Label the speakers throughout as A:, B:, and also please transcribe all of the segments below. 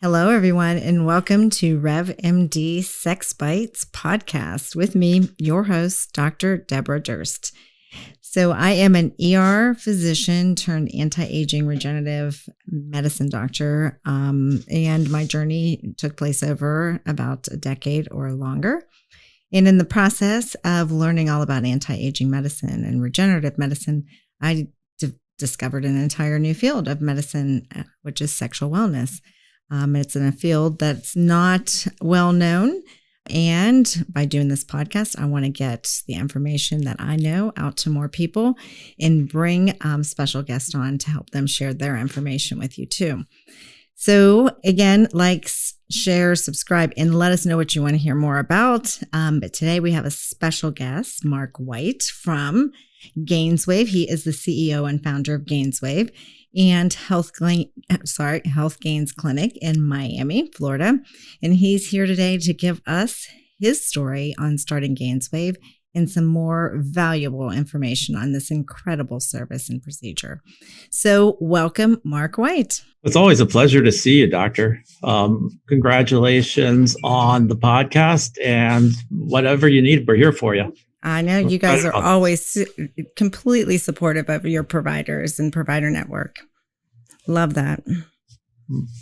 A: Hello, everyone, and welcome to RevMD Sex Bites podcast with me, your host, Dr. Deborah Durst. So I am an ER physician turned anti-aging regenerative medicine doctor, and my journey took place over about a decade or longer. And in the process of learning all about anti-aging medicine and regenerative medicine, I discovered an entire new field of medicine, which is sexual wellness. It's in a field that's not well known. And by doing this podcast, I want to get the information that I know out to more people and bring special guests on to help them share their information with you too. So again, like, share, subscribe, and let us know what you want to hear more about. But today we have a special guest, Mark White from GAINSWave. He is the CEO and founder of GAINSWave and Health Gains Clinic in Miami, Florida. And he's here today to give us his story on starting GAINSWave and some more valuable information on this incredible service and procedure. So welcome, Mark White.
B: It's always a pleasure to see you, Doctor. Congratulations on the podcast, and whatever you need, we're here for you.
A: I know you guys are always completely supportive of your providers and provider network. Love that.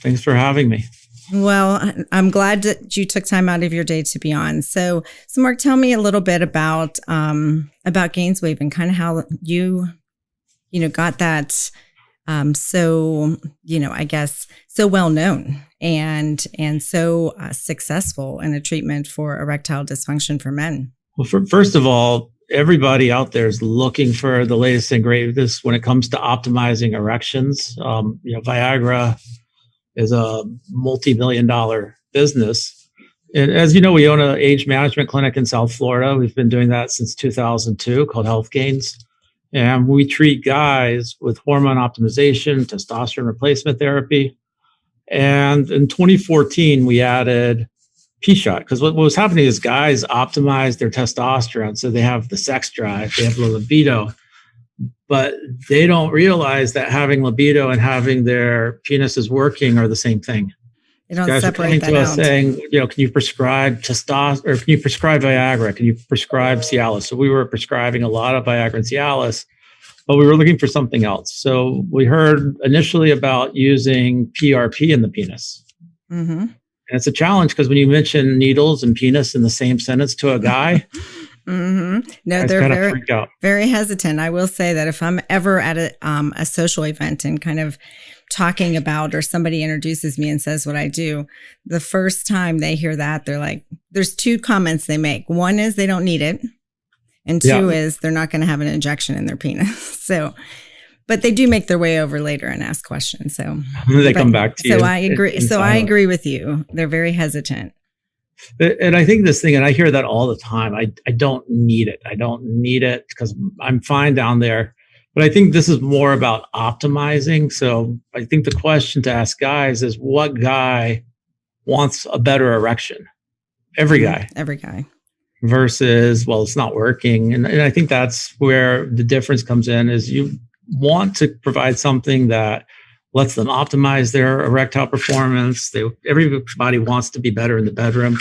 B: Thanks for having me.
A: Well, I'm glad that you took time out of your day to be on. So Mark, tell me a little bit about GAINSWave and kind of how you got that so well known and so successful in a treatment for erectile dysfunction for men.
B: Well, first of all, everybody out there is looking for the latest and greatest when it comes to optimizing erections. Viagra is a multi-million-dollar business. And as you know, we own an age management clinic in South Florida. We've been doing that since 2002, called Health Gains. And we treat guys with hormone optimization, testosterone replacement therapy. And in 2014, we added P-shot, because what was happening is guys optimize their testosterone, so they have the sex drive, they have the libido, but they don't realize that having libido and having their penises working are the same thing.
A: They don't
B: guys
A: separate
B: are coming
A: that
B: to us
A: out.
B: saying, can you prescribe testosterone, or can you prescribe Viagra? Can you prescribe Cialis? So we were prescribing a lot of Viagra and Cialis, but we were looking for something else. So we heard initially about using PRP in the penis.
A: Mm-hmm.
B: And it's a challenge because when you mention needles and penis in the same sentence to a guy,
A: mm-hmm. No, they're very hesitant. I will say that if I'm ever at a social event and kind of talking about, or somebody introduces me and says what I do, the first time they hear that, they're like, there's two comments they make. One is they don't need it. And two is they're not going to have an injection in their penis. But they do make their way over later and ask questions. So
B: they come back to you.
A: So I agree. I agree with you. They're very hesitant.
B: And I think this thing, and I hear that all the time, I don't need it. I don't need it because I'm fine down there. But I think this is more about optimizing. So I think the question to ask guys is, what guy wants a better erection? Every guy.
A: Every guy.
B: Versus, well, it's not working. And I think that's where the difference comes in, is you want to provide something that lets them optimize their erectile performance. Everybody wants to be better in the bedroom.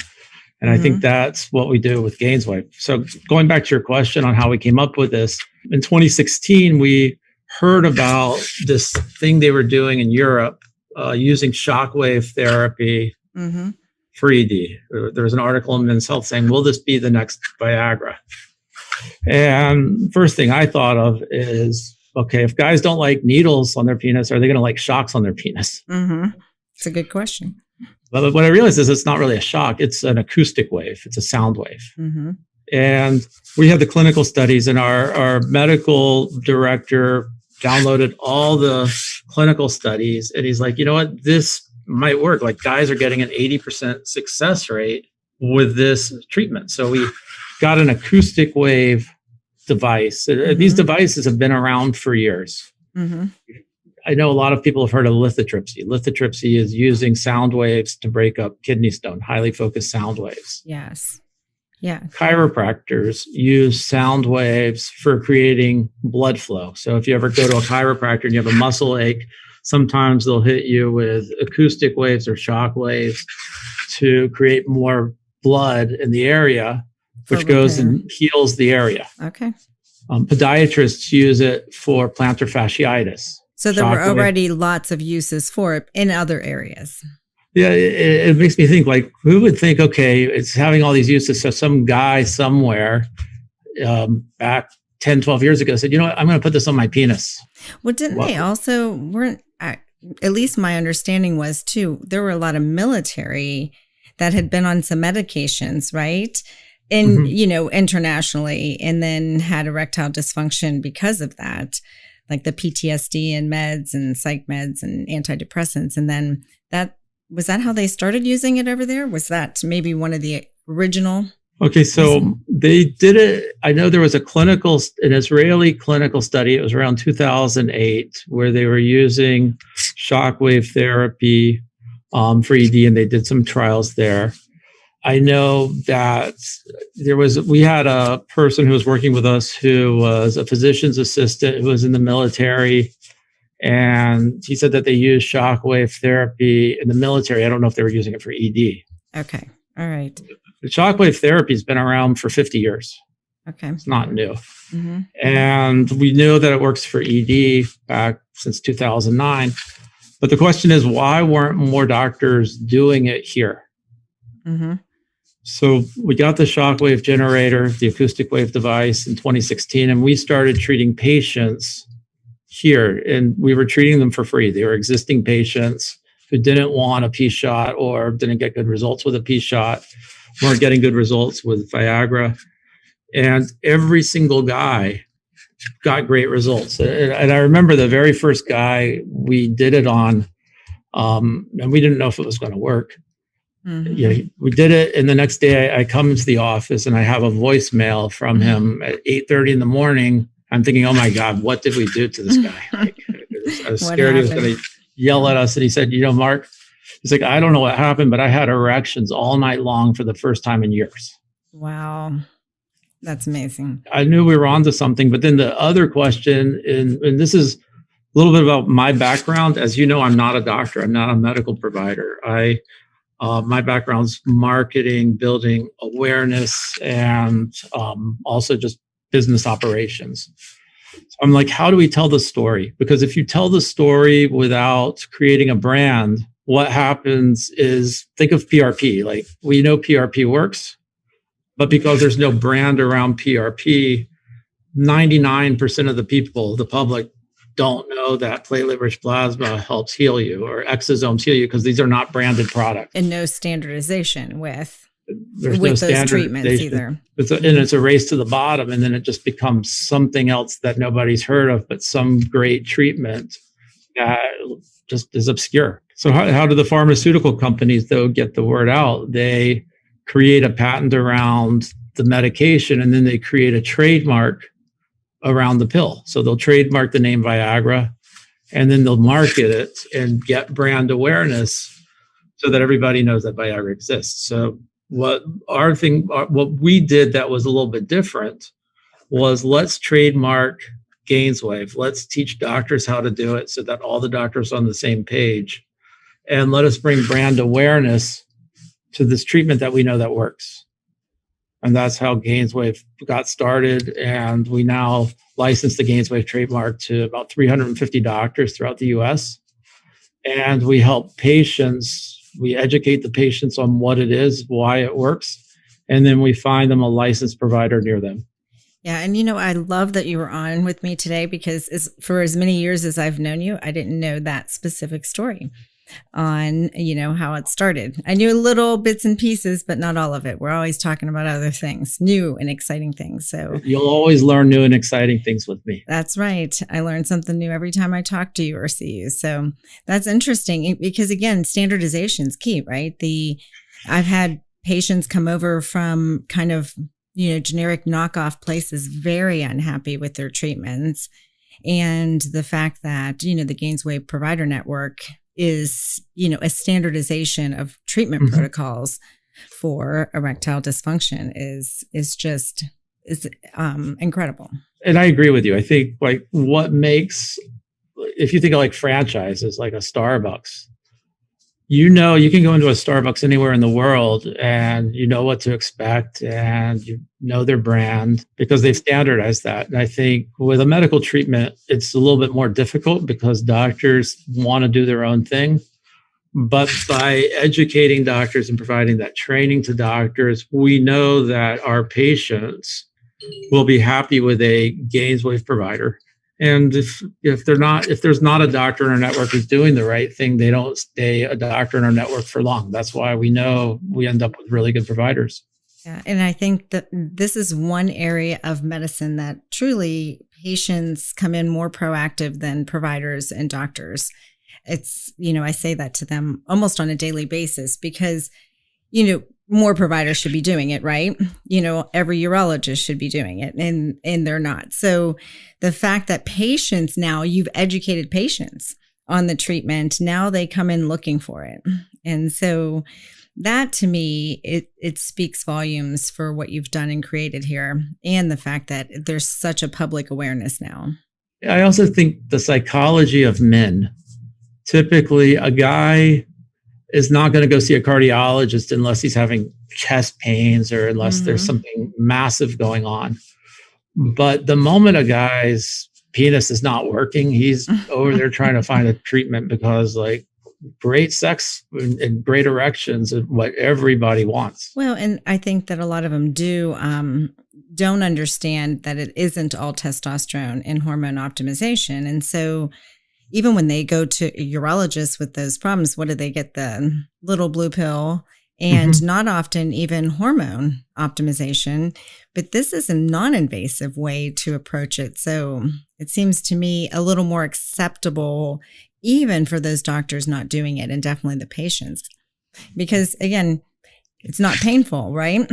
B: And I think that's what we do with GAINSWave. So going back to your question on how we came up with this, in 2016, we heard about this thing they were doing in Europe using shockwave therapy for ED. There was an article in Men's Health saying, will this be the next Viagra? And first thing I thought of is, okay, if guys don't like needles on their penis, are they going to like shocks on their penis?
A: Mm-hmm. It's a good question.
B: But what I realized is it's not really a shock. It's an acoustic wave. It's a sound wave. Mm-hmm. And we had the clinical studies, and our medical director downloaded all the clinical studies. And he's like, you know what? This might work. Like, guys are getting an 80% success rate with this treatment. So we got an acoustic wave device. These devices have been around for years. Mm-hmm. I know a lot of people have heard of lithotripsy. Lithotripsy is using sound waves to break up kidney stone, highly focused sound waves.
A: Yes. Yeah.
B: Chiropractors use sound waves for creating blood flow. So if you ever go to a chiropractor and you have a muscle ache, Sometimes they'll hit you with acoustic waves or shock waves to create more blood in the area, which goes and heals the area.
A: Okay.
B: Podiatrists use it for plantar fasciitis.
A: So there were already lots of uses for it in other areas.
B: Yeah, it makes me think, like, who would think, okay, it's having all these uses. So some guy somewhere back 10, 12 years ago said, you know what, I'm going to put this on my penis.
A: Well, didn't they also, at least my understanding was too, there were a lot of military that had been on some medications, right? And, internationally, and then had erectile dysfunction because of that, like the PTSD and meds and psych meds and antidepressants. And then was that how they started using it over there? Was that maybe one of the original?
B: Okay, so they did it. I know there was an Israeli clinical study. It was around 2008 where they were using shockwave therapy for ED, and they did some trials there. I know that we had a person who was working with us who was a physician's assistant who was in the military, and he said that they used shockwave therapy in the military. I don't know if they were using it for ED.
A: Okay. All right.
B: The shockwave therapy has been around for 50 years.
A: Okay.
B: It's not new. Mm-hmm. And we knew that it works for ED back since 2009. But the question is, why weren't more doctors doing it here? Mm-hmm. So we got the shockwave generator, the acoustic wave device in 2016, and we started treating patients here. And we were treating them for free. They were existing patients who didn't want a P shot or didn't get good results with a P shot, weren't getting good results with Viagra. And every single guy got great results. And I remember the very first guy we did it on, and we didn't know if it was going to work. Mm-hmm. Yeah, we did it, and the next day I come into the office and I have a voicemail from him at 8:30 in the morning. I'm thinking, oh my God, what did we do to this guy? Like, I was scared he was going to yell at us. And he said, Mark, he's like, I don't know what happened, but I had erections all night long for the first time in years.
A: Wow. That's amazing.
B: I knew we were onto something, but then the other question, and this is a little bit about my background. As you know, I'm not a doctor. I'm not a medical provider. My background's marketing, building awareness, and also just business operations. So I'm like, how do we tell the story? Because if you tell the story without creating a brand, what happens is, think of PRP. Like, we know PRP works, but because there's no brand around PRP, 99% of the people, the public, don't know that platelet-rich plasma helps heal you or exosomes heal you, because these are not branded products.
A: And no standardization with
B: no
A: those treatments either.
B: It's a race to the bottom, and then it just becomes something else that nobody's heard of, but some great treatment that just is obscure. So how do the pharmaceutical companies, though, get the word out? They create a patent around the medication, and then they create a trademark around the pill. So they'll trademark the name Viagra, and then they'll market it and get brand awareness so that everybody knows that Viagra exists. So what we did that was a little bit different was, let's trademark GAINSWave. Let's teach doctors how to do it so that all the doctors are on the same page, and let us bring brand awareness to this treatment that we know that works. And that's how GAINSWave got started. And we now license the GAINSWave trademark to about 350 doctors throughout the US. And we help patients, we educate the patients on what it is, why it works. And then we find them a licensed provider near them.
A: Yeah. And, I love that you were on with me today, because for as many years as I've known you, I didn't know that specific story on, how it started. I knew little bits and pieces, but not all of it. We're always talking about other things, new and exciting things. So
B: you'll always learn new and exciting things with me.
A: That's right. I learn something new every time I talk to you or see you. So that's interesting, because again, standardization is key, right? I've had patients come over from kind of, generic knockoff places, very unhappy with their treatments. And the fact that, the GAINSWave provider network is, a standardization of treatment mm-hmm. protocols for erectile dysfunction is incredible.
B: And I agree with you. I think, like, what makes if you think of like franchises, like a Starbucks, you can go into a Starbucks anywhere in the world and you know what to expect and you know their brand because they've standardized that. And I think with a medical treatment, it's a little bit more difficult because doctors want to do their own thing. But by educating doctors and providing that training to doctors, we know that our patients will be happy with a GAINSWave provider. And if there's not a doctor in our network who's doing the right thing, they don't stay a doctor in our network for long. That's why we know we end up with really good providers.
A: Yeah, and I think that this is one area of medicine that truly patients come in more proactive than providers and doctors. It's, I say that to them almost on a daily basis because, more providers should be doing it, right? Every urologist should be doing it and they're not. So the fact that patients now, you've educated patients on the treatment, now they come in looking for it. And so that to me, it speaks volumes for what you've done and created here and the fact that there's such a public awareness now.
B: I also think the psychology of men, typically a guy is not going to go see a cardiologist unless he's having chest pains or unless there's something massive going on. But the moment a guy's penis is not working, he's over there trying to find a treatment because like great sex and great erections is what everybody wants.
A: Well, and I think that a lot of them don't understand that it isn't all testosterone and hormone optimization. And so even when they go to a urologist with those problems, what do they get? The little blue pill and not often even hormone optimization. But this is a non-invasive way to approach it. So it seems to me a little more acceptable even for those doctors not doing it and definitely the patients. Because again, it's not painful, right?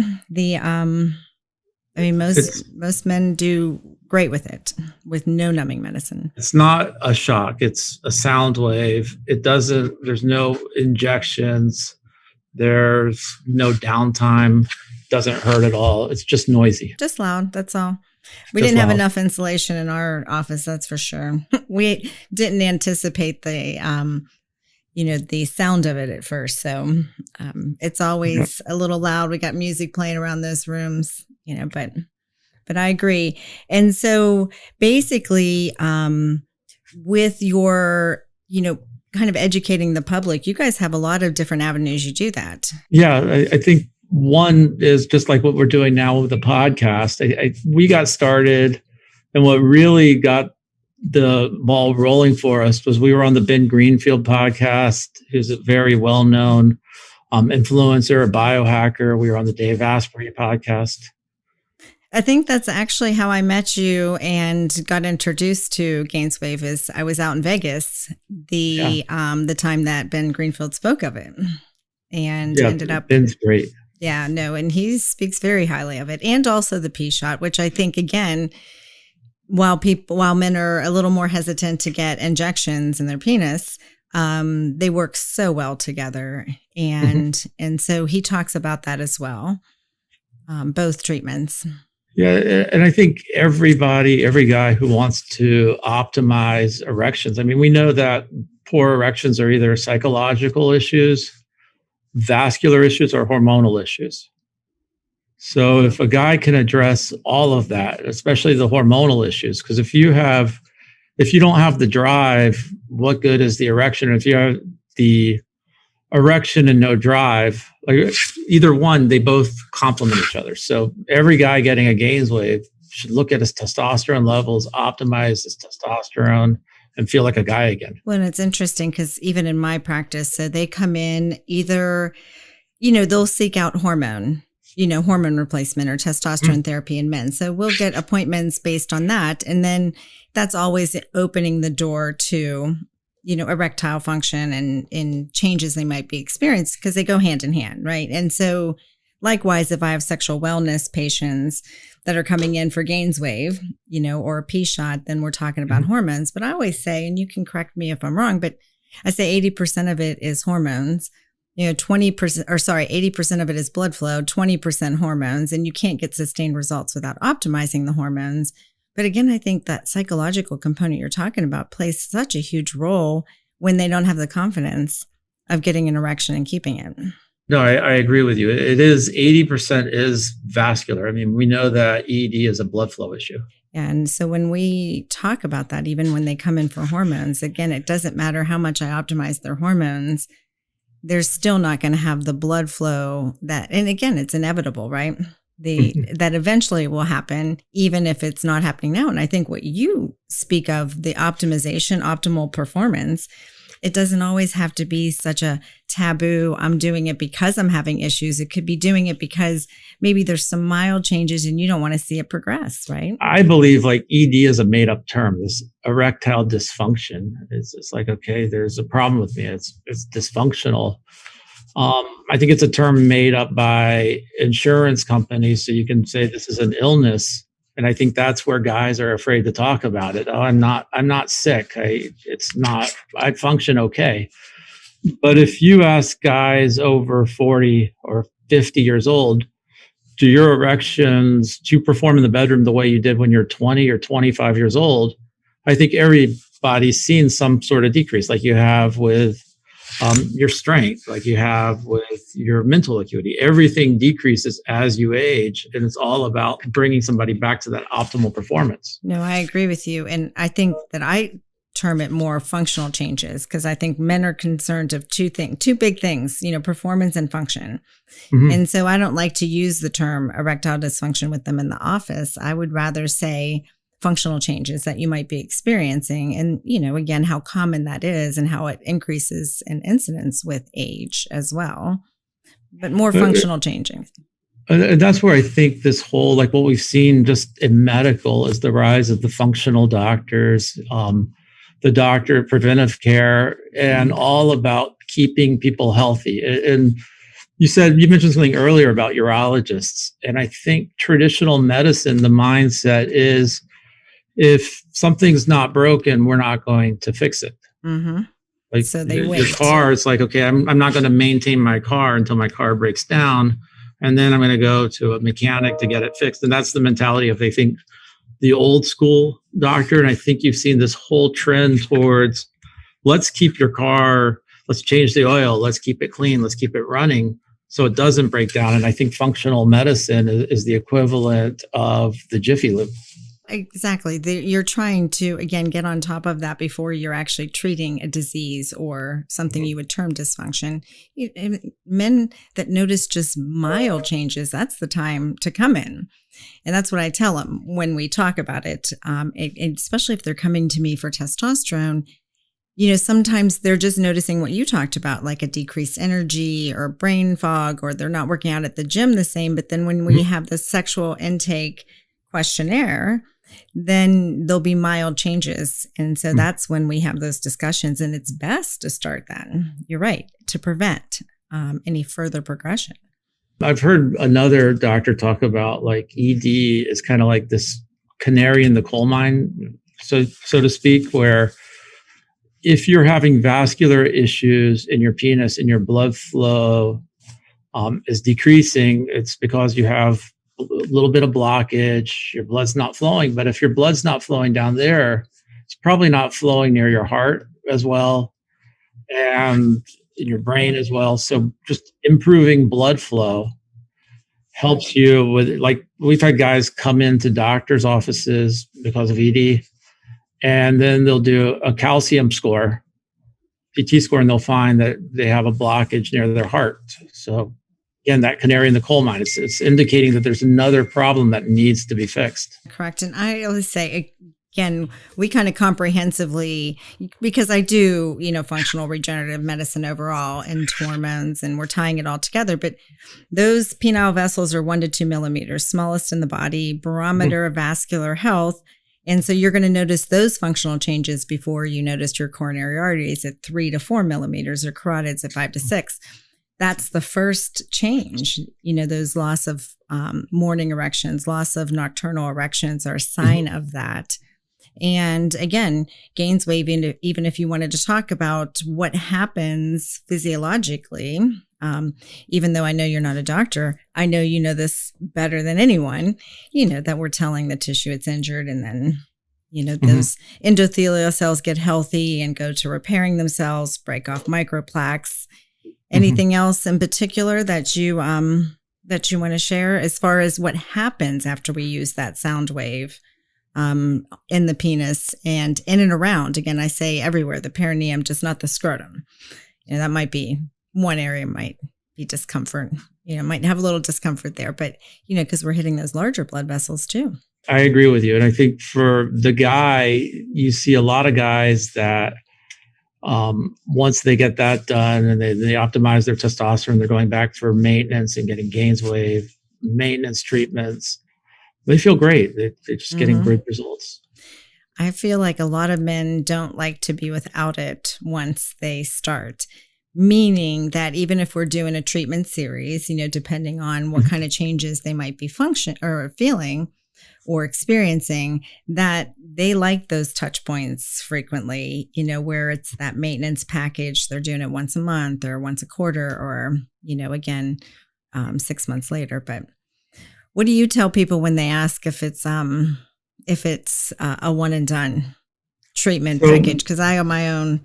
A: Most men do great with it, with no numbing medicine.
B: It's not a shock. It's a sound wave. There's no injections. There's no downtime. Doesn't hurt at all. It's just noisy.
A: Just loud. That's all. We didn't have enough insulation in our office. That's for sure. We didn't anticipate the sound of it at first. So it's always a little loud. We got music playing around those rooms, but I agree. And so basically, with your, kind of educating the public, you guys have a lot of different avenues you do that.
B: Yeah, I think one is just like what we're doing now with the podcast. We got started, and what really got the ball rolling for us was we were on the Ben Greenfield podcast, who's a very well-known influencer, a biohacker. We were on the Dave Asprey podcast.
A: I think that's actually how I met you and got introduced to GAINSWave. Is I was out in Vegas the time that Ben Greenfield spoke of it, and ended up.
B: Ben's great.
A: Yeah, no, and he speaks very highly of it, and also the P shot, which I think again, while men are a little more hesitant to get injections in their penis, they work so well together, and so he talks about that as well, both treatments.
B: Yeah, and I think every guy who wants to optimize erections, I mean, we know that poor erections are either psychological issues, vascular issues, or hormonal issues. So if a guy can address all of that, especially the hormonal issues, because if you don't have the drive, what good is the erection? If you have the erection and no drive, like either one, they both complement each other. So every guy getting a GAINSWave should look at his testosterone levels, optimize his testosterone, and feel like a guy again.
A: Well, and it's interesting because even in my practice, so they come in either, they'll seek out hormone replacement or testosterone therapy in men. So we'll get appointments based on that. And then that's always opening the door to, erectile function and changes they might be experienced because they go hand in hand, right? And so likewise, if I have sexual wellness patients that are coming in for GAINSWave, or a P shot, then we're talking about hormones. But I always say, and you can correct me if I'm wrong, but I say 80% of it is hormones. 80% of it is blood flow, 20% hormones, and you can't get sustained results without optimizing the hormones. But again, I think that psychological component you're talking about plays such a huge role when they don't have the confidence of getting an erection and keeping it.
B: No, I agree with you. It is 80% is vascular. I mean, we know that ED is a blood flow issue.
A: And so when we talk about that, even when they come in for hormones, again, it doesn't matter how much I optimize their hormones, they're still not going to have the blood flow that, and again, it's inevitable, right? That eventually will happen, even if it's not happening now. And I think what you speak of, the optimization, optimal performance, it doesn't always have to be such a taboo. I'm doing it because I'm having issues. It could be doing it because maybe there's some mild changes and you don't want to see it progress, right?
B: I believe like ED is a made up term. This erectile dysfunction is it's like, okay, there's a problem with me. It's dysfunctional. I think it's a term made up by insurance companies. So you can say this is an illness. And I think that's where guys are afraid to talk about it. Oh, I'm not sick. I function okay. But if you ask guys over 40 or 50 years old, do your erections, do you perform in the bedroom the way you did when you're 20 or 25 years old? I think everybody's seen some sort of decrease, like you have with your strength, like you have with your mental acuity. Everything decreases as you age, and it's all about bringing somebody back to that optimal performance.
A: No, I agree with you. And I think that I term it more functional changes, because I think men are concerned of two big things, performance and function. Mm-hmm. And so I don't like to use the term erectile dysfunction with them in the office. I would rather say functional changes that you might be experiencing. And, again, how common that is and how it increases in incidence with age as well, but more functional changing.
B: That's where I think this whole, like what we've seen just in medical is the rise of the functional doctors, the doctor of preventive care, and all about keeping people healthy. And you mentioned something earlier about urologists. And I think traditional medicine, the mindset is, if something's not broken, we're not going to fix it.
A: Mm-hmm.
B: Like
A: so they
B: your car, it's like, okay, I'm not going to maintain my car until my car breaks down. And then I'm going to go to a mechanic to get it fixed. And that's the mentality of, they think, the old school doctor. And I think you've seen this whole trend towards, let's keep your car, let's change the oil, let's keep it clean, let's keep it running so it doesn't break down. And I think functional medicine is the equivalent of the Jiffy Lube.
A: Exactly. You're trying to, again, get on top of that before you're actually treating a disease or something you would term dysfunction. Men that notice just mild changes, that's the time to come in. And that's what I tell them when we talk about it, especially if they're coming to me for testosterone. Sometimes they're just noticing what you talked about, like a decreased energy or brain fog, or they're not working out at the gym the same. But then when we have the sexual intake questionnaire, then there'll be mild changes. And so that's when we have those discussions, and it's best to start then. You're right, to prevent any further progression.
B: I've heard another doctor talk about like ED is kind of like this canary in the coal mine, so to speak, where if you're having vascular issues in your penis and your blood flow is decreasing, it's because you have a little bit of blockage, your blood's not flowing. But if your blood's not flowing down there, it's probably not flowing near your heart as well and in your brain as well. So just improving blood flow helps you with, like, we've had guys come into doctors' offices because of ED, and then they'll do a calcium score, PT score, and they'll find that they have a blockage near their heart. So again, that canary in the coal mine, it's indicating that there's another problem that needs to be fixed.
A: Correct. And I always say, again, we kind of comprehensively, because I do, functional regenerative medicine overall and hormones, and we're tying it all together. But those penile vessels are 1 to 2 millimeters, smallest in the body, barometer of vascular health. And so you're going to notice those functional changes before you notice your coronary arteries at 3 to 4 millimeters or carotids at 5 to 6. That's the first change. Those loss of morning erections, loss of nocturnal erections are a sign of that. And again, GAINSWave, even if you wanted to talk about what happens physiologically Even though I know you're not a doctor, I know you know this better than anyone, that we're telling the tissue it's injured, and then, those endothelial cells get healthy and go to repairing themselves, break off microplaques. Anything else in particular that you want to share as far as what happens after we use that sound wave in the penis and in and around? Again, I say everywhere, the perineum, just not the scrotum. That might be one area, might be discomfort, might have a little discomfort there, but, because we're hitting those larger blood vessels too.
B: I agree with you. And I think for the guy, you see a lot of guys that once they get that done and they optimize their testosterone, they're going back for maintenance and getting GAINSWave maintenance treatments. They feel great. They're just getting great results.
A: I feel like a lot of men don't like to be without it once they start, meaning that even if we're doing a treatment series, depending on what kind of changes they might be feeling or experiencing, that they like those touch points frequently, where it's that maintenance package. They're doing it once a month or once a quarter or, again, 6 months later. But what do you tell people when they ask if it's a one and done treatment package? Because I have my own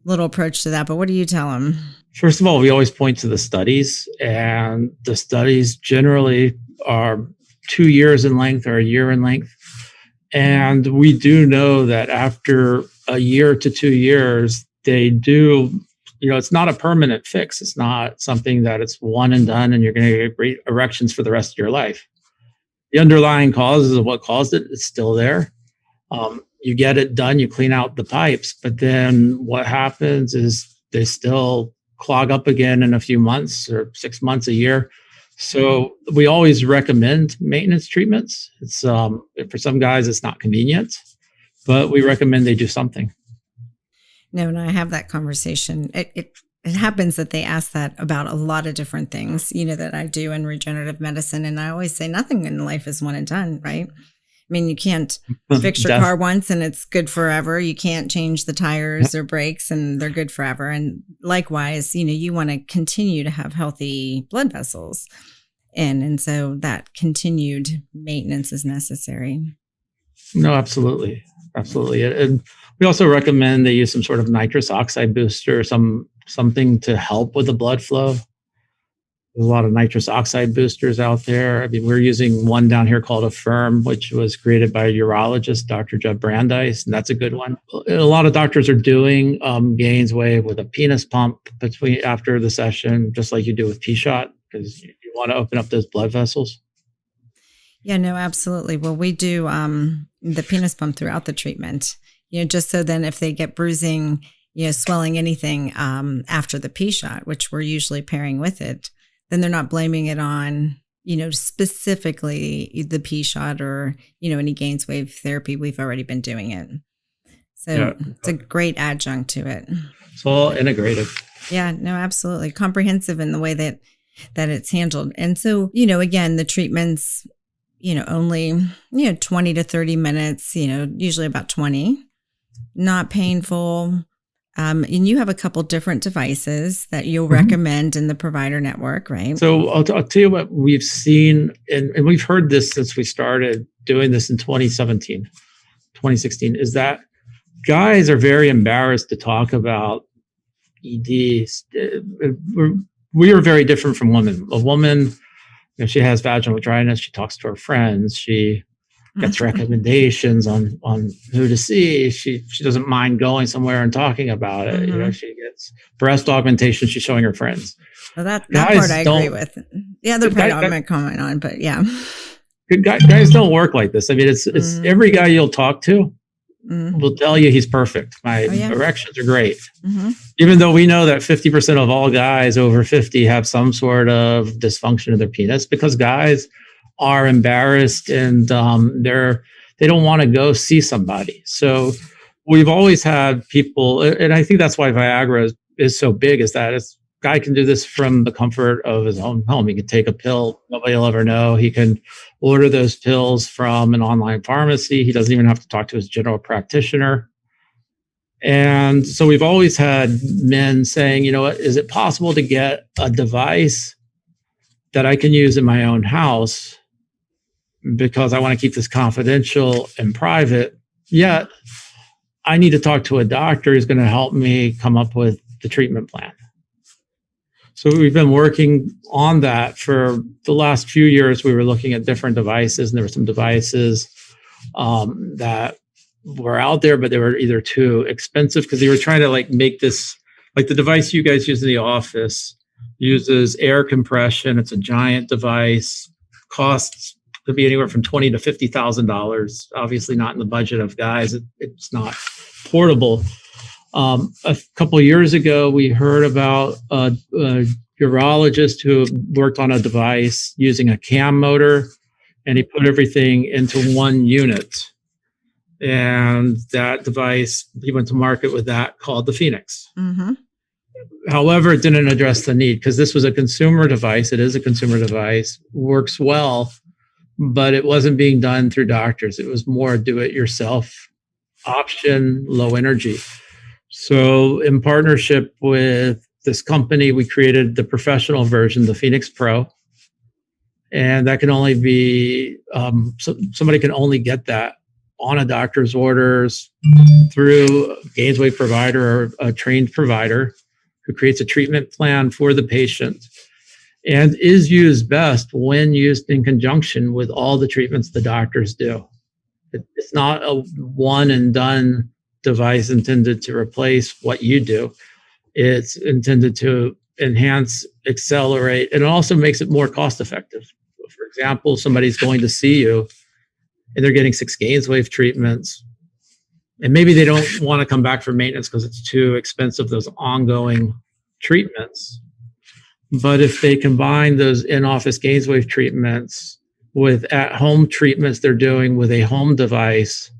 A: little approach to that, but what do you tell them?
B: First of all, we always point to the studies, and the studies generally are 2 years in length or a year in length. And we do know that after a year to 2 years, they do, it's not a permanent fix. It's not something that it's one and done and you're going to get great erections for the rest of your life. The underlying causes of what caused it is still there. You get it done, you clean out the pipes, but then what happens is they still clog up again in a few months or 6 months, a year. So we always recommend maintenance treatments. It's for some guys, it's not convenient, but we recommend they do something.
A: No, and I have that conversation. It happens that they ask that about a lot of different things, that I do in regenerative medicine. And I always say nothing in life is one and done, right? I mean, you can't fix your car once and it's good forever. You can't change the tires or brakes and they're good forever. And likewise, you want to continue to have healthy blood vessels. And so that continued maintenance is necessary. No,
B: absolutely. Absolutely. And we also recommend they use some sort of nitrous oxide booster, something to help with the blood flow. There's a lot of nitrous oxide boosters out there. I mean, we're using one down here called Affirm, which was created by a urologist, Dr. Judd Brandeis, and that's a good one. A lot of doctors are doing GAINSWave with a penis pump after the session, just like you do with P-Shot, because you want to open up those blood vessels.
A: Yeah, no, absolutely. Well, we do the penis pump throughout the treatment, just so then if they get bruising, swelling, anything after the P-Shot, which we're usually pairing with it, then they're not blaming it on, specifically the P-Shot or, any GAINSWave therapy. We've already been doing it. So It's a great adjunct to it.
B: It's all integrative.
A: Yeah, no, absolutely. Comprehensive in the way that it's handled. And so, again, the treatments, only, 20 to 30 minutes, usually about 20, not painful. And you have a couple different devices that you'll recommend in the provider network, right?
B: So I'll tell you what we've seen, and we've heard this since we started doing this in 2016, is that guys are very embarrassed to talk about EDs. We are very different from women. A woman, she has vaginal dryness, she talks to her friends, she gets recommendations on who to see. She doesn't mind going somewhere and talking about it. She gets breast augmentation. She's showing her friends.
A: Well, that part I agree with. The other part I'm going to comment on, but yeah.
B: Guys don't work like this. I mean, it's every guy you'll talk to will tell you he's perfect. My erections are great. Even though we know that 50% of all guys over 50 have some sort of dysfunction of their penis, because guys are embarrassed and they don't want to go see somebody. So we've always had people, and I think that's why Viagra is so big, is that it's guy can do this from the comfort of his own home. He can take a pill, nobody will ever know. He can order those pills from an online pharmacy. He doesn't even have to talk to his general practitioner. And so we've always had men saying, you know what, is it possible to get a device that I can use in my own house because I want to keep this confidential and private, yet I need to talk to a doctor who's going to help me come up with the treatment plan. So we've been working on that for the last few years. We were looking at different devices, and there were some devices that were out there, but they were either too expensive because they were trying to like make this, like the device you guys use in the office uses air compression. It's a giant device, costs could be anywhere from $20,000 to $50,000. Obviously not in the budget of guys. It's not portable. A couple of years ago, we heard about a urologist who worked on a device using a cam motor, and he put everything into one unit. And that device, he went to market with that, called the Phoenix.
A: Mm-hmm.
B: However, it didn't address the need because this was a consumer device. It is a consumer device, works well, but it wasn't being done through doctors. It was more do-it-yourself option, low energy. So in partnership with this company, we created the professional version, the Phoenix Pro. And that can only be, somebody can only get that on a doctor's orders through a GAINSWave provider or a trained provider who creates a treatment plan for the patient and is used best when used in conjunction with all the treatments the doctors do. It's not a one and done device intended to replace what you do. It's intended to enhance, accelerate, and it also makes it more cost effective. For example, somebody's going to see you and they're getting 6 GAINSWave treatments, and maybe they don't want to come back for maintenance because it's too expensive, those ongoing treatments. But if they combine those in-office GAINSWave treatments with at-home treatments they're doing with a home device,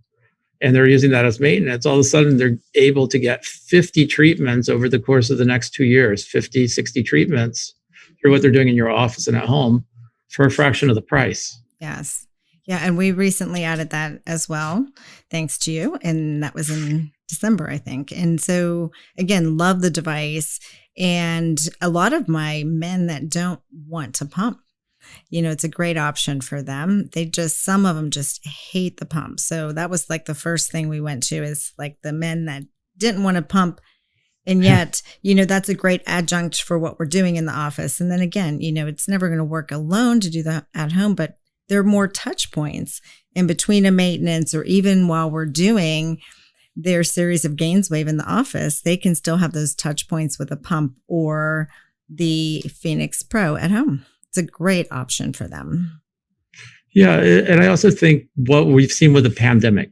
B: and they're using that as maintenance, all of a sudden they're able to get 50 treatments over the course of the next 2 years, 50, 60 treatments through what they're doing in your office and at home for a fraction of the price.
A: Yes. Yeah. And we recently added that as well, thanks to you. And that was in December, I think. And so again, love the device. And a lot of my men that don't want to pump, it's a great option for them. Some of them just hate the pump. So that was like the first thing we went to is like the men that didn't want to pump. And yet, that's a great adjunct for what we're doing in the office. And then again, it's never going to work alone to do that at home, but there are more touch points in between a maintenance or even while we're doing their series of GAINSWave in the office, they can still have those touch points with a pump or the Phoenix Pro at home. It's a great option for them.
B: Yeah. And I also think what we've seen with the pandemic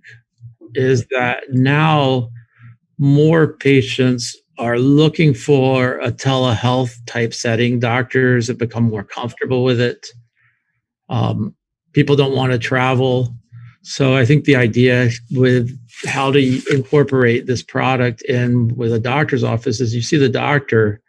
B: is that now more patients are looking for a telehealth type setting. Doctors have become more comfortable with it. People don't want to travel. So I think the idea with how to incorporate this product in with a doctor's office is you see the doctor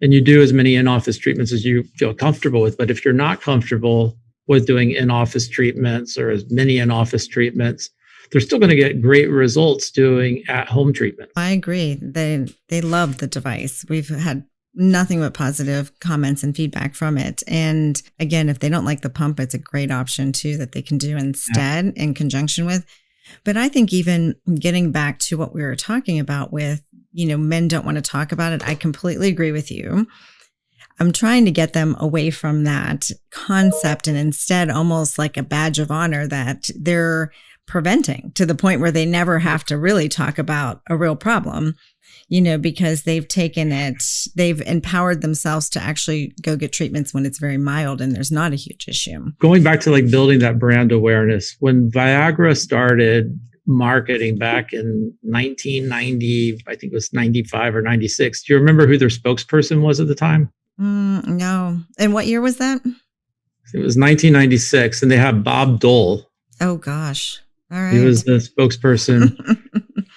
B: and you do as many in-office treatments as you feel comfortable with. But if you're not comfortable with doing in-office treatments or as many in-office treatments, they're still going to get great results doing at-home treatments.
A: I agree. They love the device. We've had nothing but positive comments and feedback from it. And again, if they don't like the pump, it's a great option too that they can do instead in conjunction with. But I think even getting back to what we were talking about with, men don't want to talk about it. I completely agree with you. I'm trying to get them away from that concept and instead almost like a badge of honor that they're preventing to the point where they never have to really talk about a real problem, because they've taken it, they've empowered themselves to actually go get treatments when it's very mild and there's not a huge issue.
B: Going back to like building that brand awareness, when Viagra started marketing back in 1990, I think it was 95 or 96. Do you remember who their spokesperson was at the time?
A: No. And what year was that?
B: It was 1996, and they had Bob Dole.
A: Oh, gosh. All right.
B: He was the spokesperson.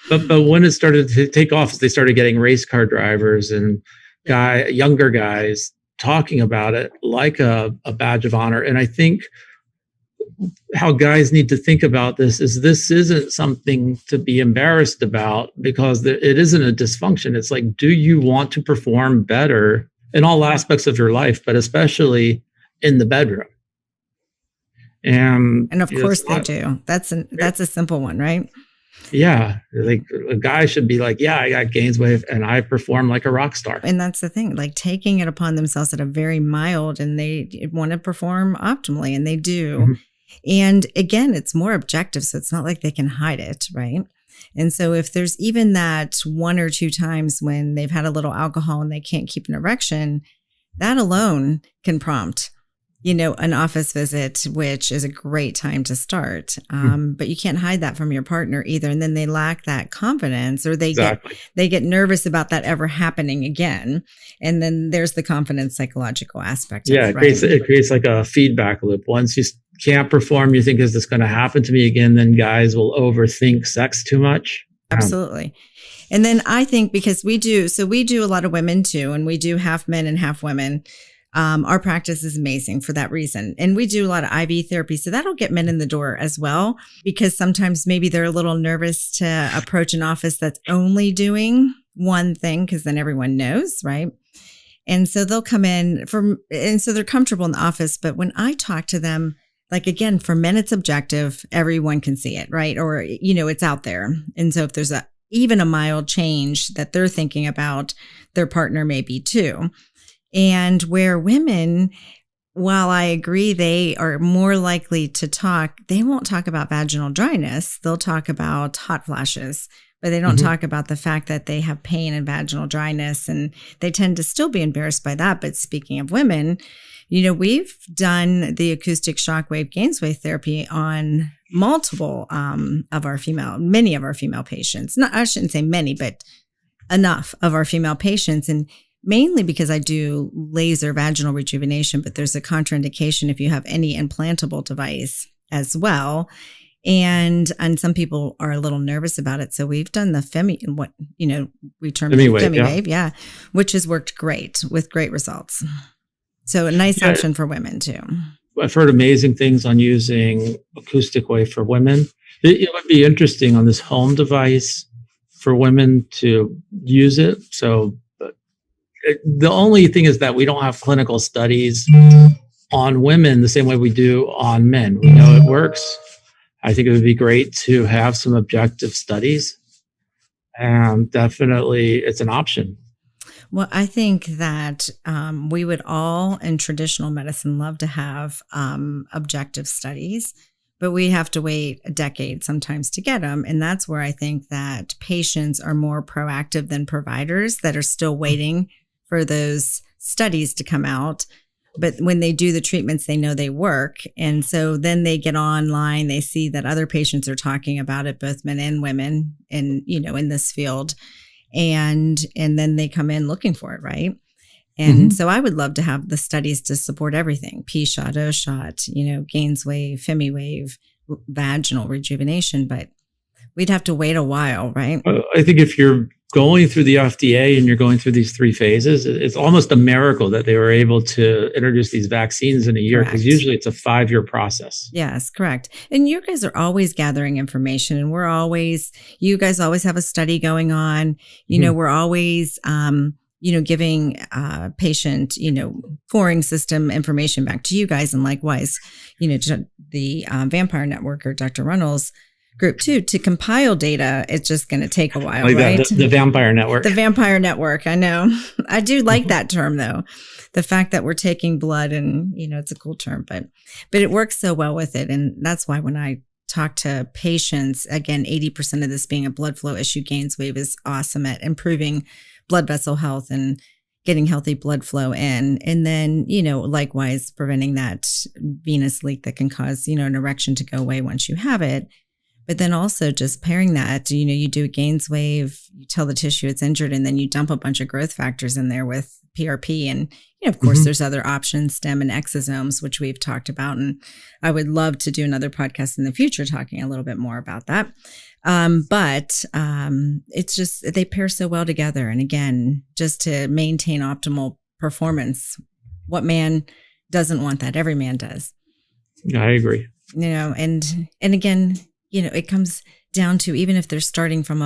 B: But when it started to take off, they started getting race car drivers and younger guys talking about it like a badge of honor. And I think how guys need to think about this isn't something to be embarrassed about, because it isn't a dysfunction. It's like, do you want to perform better in all aspects of your life, but especially in the bedroom? And
A: of course they do. That's a simple one, right?
B: Yeah. Like a guy should be like, yeah, I got GAINSWave and I perform like a rock star.
A: And that's the thing, like taking it upon themselves at a very mild, and they want to perform optimally, and they do. Mm-hmm. And again, it's more objective. So it's not like they can hide it. Right. And so if there's even that 1 or 2 times when they've had a little alcohol and they can't keep an erection, that alone can prompt, an office visit, which is a great time to start. But you can't hide that from your partner either. And then they lack that confidence, or they get nervous about that ever happening again. And then there's the confidence psychological aspect.
B: Yeah, it creates like a feedback loop. Once you can't perform, you think, is this going to happen to me again? Then guys will overthink sex too much.
A: Absolutely. And then I think because we do a lot of women too, and we do half men and half women. Our practice is amazing for that reason. And we do a lot of IV therapy. So that'll get men in the door as well, because sometimes maybe they're a little nervous to approach an office that's only doing one thing, because then everyone knows, right? And so they'll come in and so they're comfortable in the office. But when I talk to them, like, again, for men, it's objective. Everyone can see it, right? Or, it's out there. And so if there's even a mild change that they're thinking about, their partner may be too. And where women, while I agree they are more likely to talk, they won't talk about vaginal dryness. They'll talk about hot flashes, but they don't talk about the fact that they have pain and vaginal dryness, and they tend to still be embarrassed by that. But speaking of women, we've done the acoustic shockwave GAINSWave therapy on many of our female patients. I shouldn't say many, but enough of our female patients. And mainly because I do laser vaginal rejuvenation, but there's a contraindication if you have any implantable device as well. And some people are a little nervous about it. So we've done the we term FemiWave, yeah, which has worked great with great results. So a nice option for women too.
B: I've heard amazing things on using acoustic wave for women. It would be interesting on this home device for women to use it. So the only thing is that we don't have clinical studies on women the same way we do on men. We know it works. I think it would be great to have some objective studies, and definitely it's an option.
A: Well, I think that we would all in traditional medicine love to have objective studies, but we have to wait a decade sometimes to get them. And that's where I think that patients are more proactive than providers that are still waiting for those studies to come out. But when they do the treatments, they know they work. And so then they get online, they see that other patients are talking about it, both men and women, and, in this field. And then they come in looking for it, right? And so I would love to have the studies to support everything: P-shot, O-shot, GAINSWave, FemiWave, vaginal rejuvenation, but we'd have to wait a while, right?
B: I think if you're going through the FDA and you're going through these 3 phases, it's almost a miracle that they were able to introduce these vaccines in a year, because usually it's a 5-year process.
A: Yes, correct. And you guys are always gathering information, and you guys always have a study going on. We're always, giving patient, pouring system information back to you guys. And likewise, the Vampire Network or Dr. Runnels group too, to compile data. It's just going to take a while, right?
B: The Vampire Network.
A: The Vampire Network. I know. I do like that term though. The fact that we're taking blood, and, it's a cool term, but it works so well with it. And that's why when I talk to patients, again, 80% of this being a blood flow issue, GAINSWave is awesome at improving blood vessel health and getting healthy blood flow in. And then, likewise, preventing that venous leak that can cause, an erection to go away once you have it. But then also just pairing that, you do a GAINSWave, you tell the tissue it's injured, and then you dump a bunch of growth factors in there with PRP. And, of course, there's other options, stem and exosomes, which we've talked about. And I would love to do another podcast in the future talking a little bit more about that. But it's just, they pair so well together. And again, just to maintain optimal performance, what man doesn't want that? Every man does.
B: I agree.
A: and again, it comes down to, even if they're starting from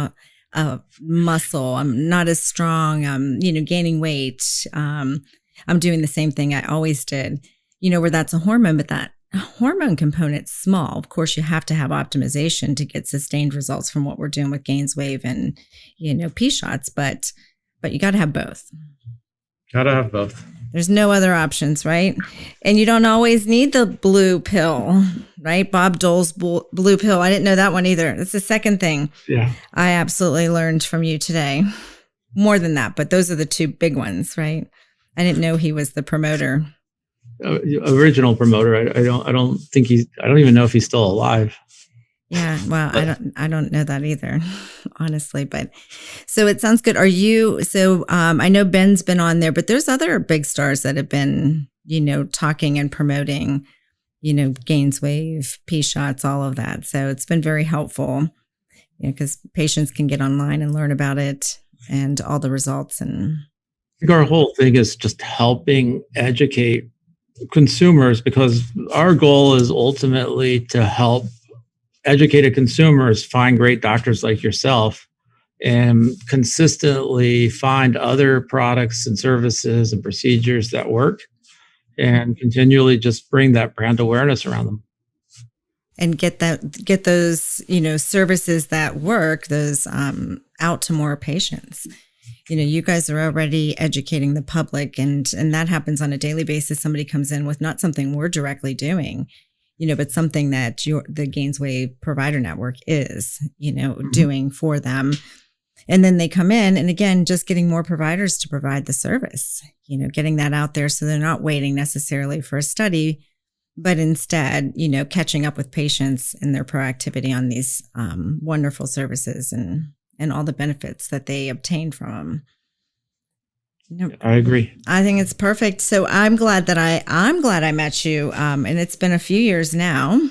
A: a muscle, I'm not as strong, gaining weight. I'm doing the same thing I always did, where that's a hormone, but that hormone component's small. Of course, you have to have optimization to get sustained results from what we're doing with GAINSWave and, P shots, but you got to have both.
B: Got to have both.
A: There's no other options, right? And you don't always need the blue pill, right? Bob Dole's blue pill. I didn't know that one either. That's the second thing.
B: Yeah.
A: I absolutely learned from you today. More than that, but those are the two big ones, right? I didn't know he was the promoter.
B: Original promoter. I don't even know if he's still alive.
A: Yeah, well, I don't know that either, honestly. But so it sounds good. I know Ben's been on there, but there's other big stars that have been, talking and promoting, GAINSWave, P shots, all of that. So it's been very helpful, because patients can get online and learn about it and all the results. And
B: I think our whole thing is just helping educate consumers, because our goal is ultimately to help educated consumers find great doctors like yourself and consistently find other products and services and procedures that work, and continually just bring that brand awareness around them.
A: And get those, services that work, those out to more patients. You guys are already educating the public, and that happens on a daily basis. Somebody comes in with not something we're directly doing, but something that the GAINSWave provider network is, doing for them. And then they come in, and again, just getting more providers to provide the service, getting that out there, so they're not waiting necessarily for a study, but instead, catching up with patients and their proactivity on these wonderful services and all the benefits that they obtain from them.
B: I agree.
A: I think it's perfect. So I'm glad I met you. And it's been a few years now.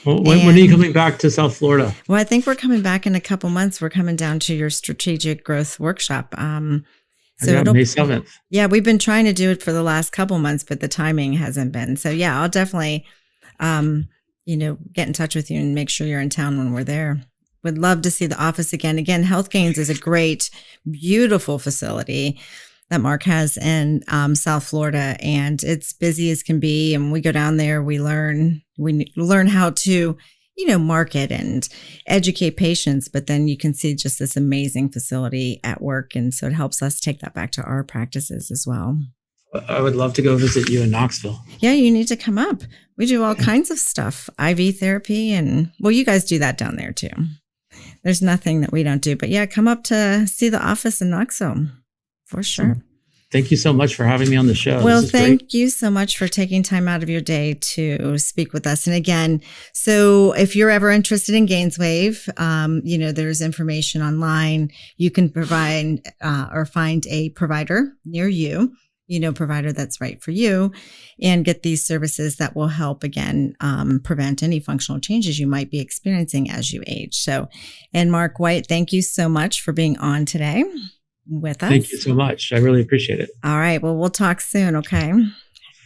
B: Well, when are you coming back to South Florida?
A: Well, I think we're coming back in a couple months. We're coming down to your strategic growth workshop. May
B: 7th.
A: Yeah, we've been trying to do it for the last couple months, but the timing hasn't been. So yeah, I'll definitely, get in touch with you and make sure you're in town when we're there. Would love to see the office again. Again, Health Gains is a great, beautiful facility that Mark has in South Florida, and it's busy as can be. And we go down there, we learn how to, market and educate patients, but then you can see just this amazing facility at work. And so it helps us take that back to our practices as well.
B: I would love to go visit you in Knoxville.
A: Yeah, you need to come up. We do all kinds of stuff, IV therapy, and well, you guys do that down there too. There's nothing that we don't do, but yeah, come up to see the office in Knoxville for sure.
B: Thank you so much for having me on the show.
A: Well, thank you so much for taking time out of your day to speak with us. And again, so if you're ever interested in GAINSWave, there's information online. You can provide or find a provider near you, provider that's right for you, and get these services that will help, again, prevent any functional changes you might be experiencing as you age. So, and Mark White, thank you so much for being on today with us.
B: Thank you so much. I really appreciate it.
A: All right. Well, we'll talk soon. Okay.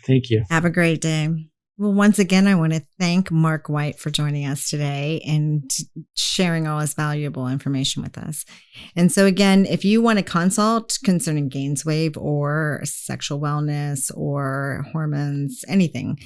B: Thank you.
A: Have a great day. Well, once again, I want to thank Mark White for joining us today and sharing all his valuable information with us. And so again, if you want to consult concerning GAINSWave or sexual wellness or hormones, anything,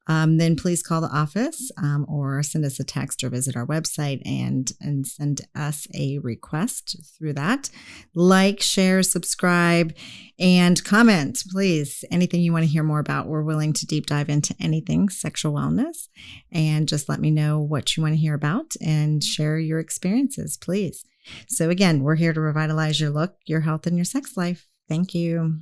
A: then please call the office or send us a text or visit our website and send us a request through that. Like, share, subscribe, and comment, please. Anything you want to hear more about, we're willing to deep dive into anything sexual wellness. And just let me know what you want to hear about and share your experiences, please. So again, we're here to revitalize your look, your health, and your sex life. Thank you.